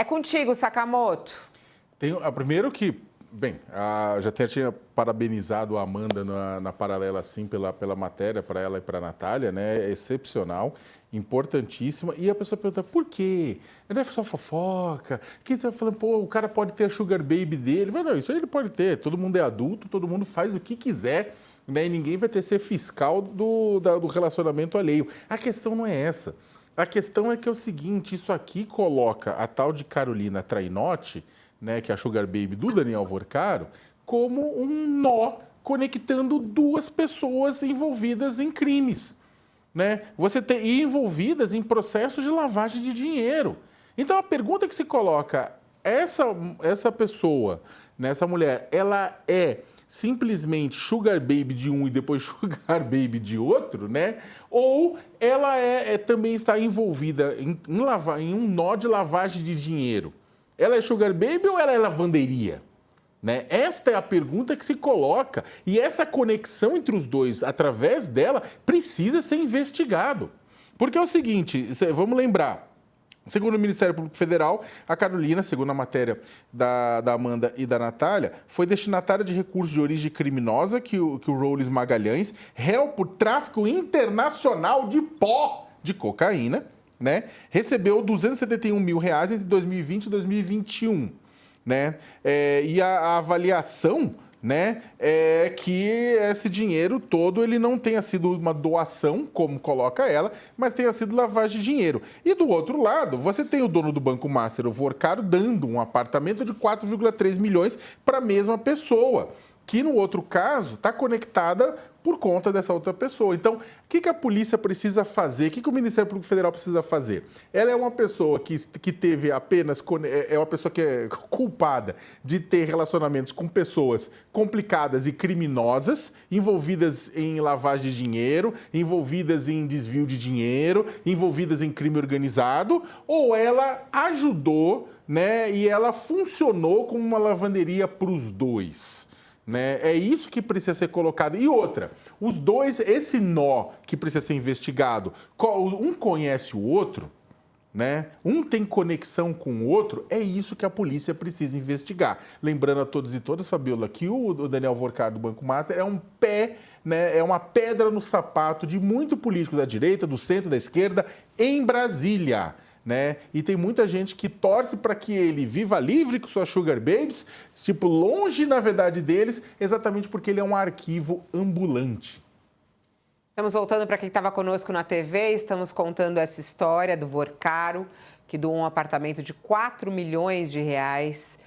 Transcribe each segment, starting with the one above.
É contigo, Sakamoto. Primeiro que, já até tinha parabenizado a Amanda na paralela, assim, pela matéria, para ela e para a Natália, né? É excepcional, importantíssima. E a pessoa pergunta, por quê? Não é só fofoca? Quem tá falando, pô, o cara pode ter a sugar baby dele. Mas não, isso aí ele pode ter. Todo mundo é adulto, todo mundo faz o que quiser, né? E ninguém vai ter que ser fiscal do relacionamento alheio. A questão não é essa. A questão é que é o seguinte, isso aqui coloca a tal de Carolina Trainotti, né, que é a sugar baby do Daniel Vorcaro, como um nó conectando duas pessoas envolvidas em crimes, né? E envolvidas em processos de lavagem de dinheiro. Então a pergunta que se coloca, essa pessoa, né, essa mulher, ela é simplesmente sugar baby de um e depois sugar baby de outro, né? Ou ela também está envolvida em um nó de lavagem de dinheiro? Ela é sugar baby ou ela é lavanderia? Né? Esta é a pergunta que se coloca. E essa conexão entre os dois, através dela, precisa ser investigado. Porque é o seguinte, vamos lembrar, segundo o Ministério Público Federal, a Carolina, segundo a matéria da Amanda e da Natália, foi destinatária de recursos de origem criminosa que o Rowles Magalhães, réu por tráfico internacional de pó de cocaína, né, recebeu R$ 271 mil entre 2020 e 2021. Né? E a avaliação, né, é que esse dinheiro todo ele não tenha sido uma doação, como coloca ela, mas tenha sido lavagem de dinheiro. E do outro lado, você tem o dono do Banco Master, o Vorcaro, dando um apartamento de 4,3 milhões para a mesma pessoa, que no outro caso está conectada por conta dessa outra pessoa. Então, o que a polícia precisa fazer? O que o Ministério Público Federal precisa fazer? Ela é uma pessoa que teve apenas... É uma pessoa que é culpada de ter relacionamentos com pessoas complicadas e criminosas, envolvidas em lavagem de dinheiro, envolvidas em desvio de dinheiro, envolvidas em crime organizado, ou ela ajudou, né, e ela funcionou como uma lavanderia para os dois? Né? É isso que precisa ser colocado. E outra, os dois, esse nó que precisa ser investigado, um conhece o outro, né? Um tem conexão com o outro, é isso que a polícia precisa investigar. Lembrando a todos e todas, Fabiola, que o Daniel Vorcaro do Banco Master é um pé, né? É uma pedra no sapato de muito político da direita, do centro, da esquerda, em Brasília. Né? E tem muita gente que torce para que ele viva livre com suas sugar babies, tipo, longe, na verdade, deles, exatamente porque ele é um arquivo ambulante. Estamos voltando para quem estava conosco na TV, estamos contando essa história do Vorcaro, que doou um apartamento de 4 milhões de reais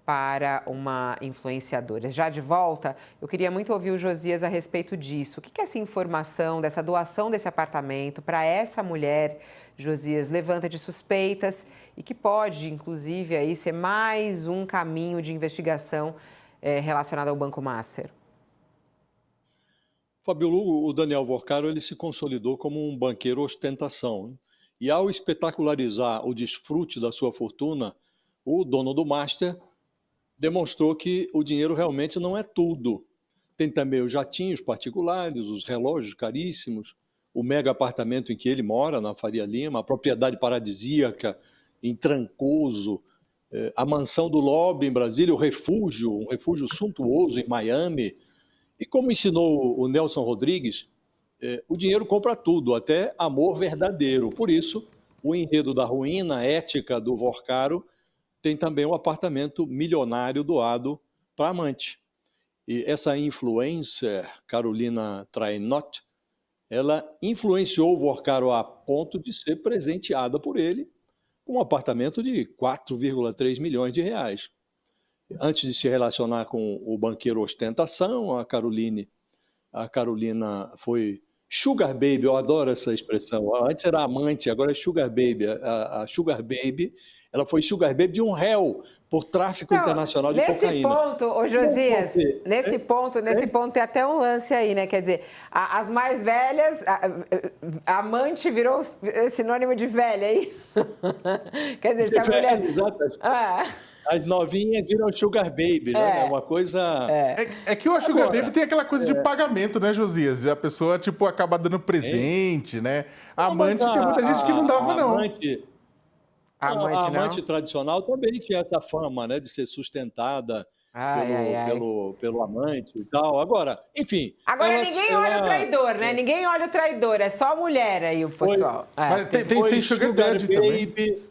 para uma influenciadora. Já de volta, eu queria muito ouvir o Josias a respeito disso. O que essa informação, dessa doação desse apartamento para essa mulher, Josias, levanta de suspeitas e que pode, inclusive, aí ser mais um caminho de investigação relacionado ao Banco Master? Fabiola, o Daniel Vorcaro ele se consolidou como um banqueiro ostentação. Né? E ao espetacularizar o desfrute da sua fortuna, o dono do Master demonstrou que o dinheiro realmente não é tudo. Tem também os jatinhos particulares, os relógios caríssimos, o mega apartamento em que ele mora, na Faria Lima, a propriedade paradisíaca em Trancoso, a mansão do Lobby em Brasília, um refúgio suntuoso em Miami. E como ensinou o Nelson Rodrigues, o dinheiro compra tudo, até amor verdadeiro. Por isso, o enredo da ruína ética do Vorcaro tem também um apartamento milionário doado para amante. E essa influencer, Carolina Trainotti, ela influenciou o Vorcaro a ponto de ser presenteada por ele com um apartamento de 4,3 milhões de reais. Antes de se relacionar com o banqueiro ostentação, a Carolina foi sugar baby, eu adoro essa expressão. Antes era amante, agora é sugar baby. A sugar baby, ela foi sugar baby de um réu por tráfico internacional de cocaína. Nesse ponto, ô Josias, nesse ponto tem até um lance aí, né? Quer dizer, as mais velhas, amante virou sinônimo de velha, é isso? Quer dizer, se a mulher... Exato. As novinhas viram sugar baby, né? É uma coisa... É que o sugar baby tem aquela coisa de pagamento, né, Josias? A pessoa, tipo, acaba dando presente, né? A amante tem muita gente que não dava, não. A A amante amante não? tradicional também tinha essa fama, né, de ser sustentada Ai, ai, ai. pelo amante e tal. Agora, enfim, Agora ninguém olha o ela traidor, né? Ninguém olha o traidor, é só a mulher aí o foi pessoal. É, Mas tem, tem. tem, foi tem Sugar sugar Daddy também. baby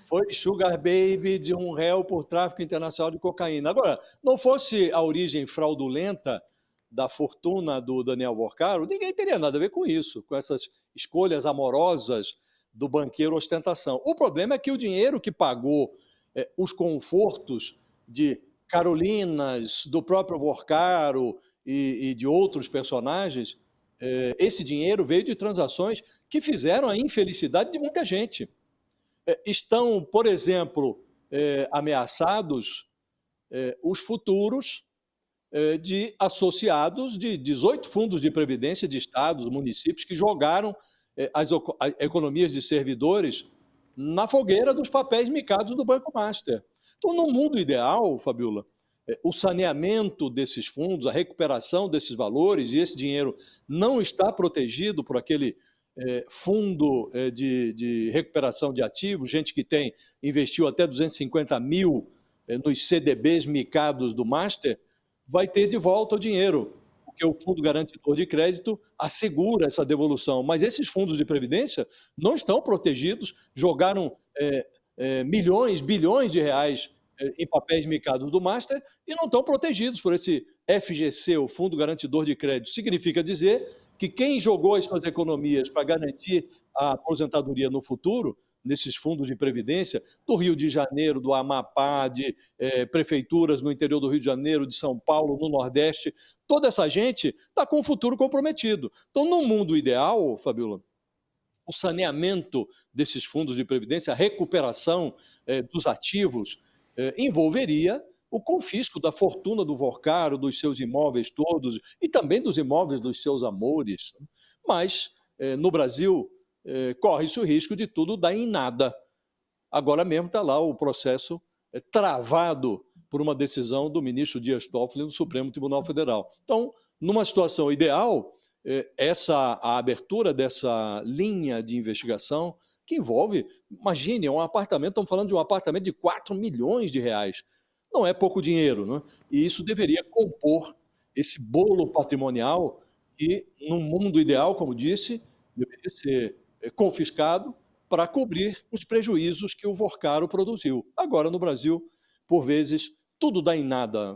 foi sugar baby de um réu por tráfico internacional de cocaína. Agora, não fosse a origem fraudulenta da fortuna do Daniel Worcaro, ninguém teria nada a ver com isso, com essas escolhas amorosas do banqueiro ostentação. O problema é que o dinheiro que pagou os confortos de Carolinas, do próprio Worcaro e de outros personagens, esse dinheiro veio de transações que fizeram a infelicidade de muita gente. Estão, por exemplo, ameaçados os futuros de associados de 18 fundos de previdência de estados, municípios, que jogaram as economias de servidores na fogueira dos papéis micados do Banco Master. Então, no mundo ideal, Fabiola, o saneamento desses fundos, a recuperação desses valores, e esse dinheiro não está protegido por aquele fundo de recuperação de ativos, gente que investiu até 250 mil nos CDBs micados do Master, vai ter de volta o dinheiro, porque o Fundo Garantidor de Crédito assegura essa devolução. Mas esses fundos de previdência não estão protegidos, jogaram milhões, bilhões de reais em papéis micados do Master e não estão protegidos por esse FGC, o Fundo Garantidor de Crédito. Significa dizer que quem jogou as suas economias para garantir a aposentadoria no futuro, nesses fundos de previdência, do Rio de Janeiro, do Amapá, de prefeituras no interior do Rio de Janeiro, de São Paulo, no Nordeste, toda essa gente está com o futuro comprometido. Então, no mundo ideal, Fabiola, o saneamento desses fundos de previdência, a recuperação dos ativos, envolveria o confisco da fortuna do Worcaro, dos seus imóveis todos, e também dos imóveis dos seus amores. Mas, no Brasil, corre-se o risco de tudo dar em nada. Agora mesmo está lá o processo travado por uma decisão do ministro Dias Toffoli no Supremo Tribunal Federal. Então, numa situação ideal, a abertura dessa linha de investigação, que envolve, imagine, um apartamento, estamos falando de um apartamento de 4 milhões de reais. Não é pouco dinheiro, né? E isso deveria compor esse bolo patrimonial que, no mundo ideal, como disse, deveria ser confiscado para cobrir os prejuízos que o Worcaro produziu. Agora, no Brasil, por vezes, tudo dá em nada,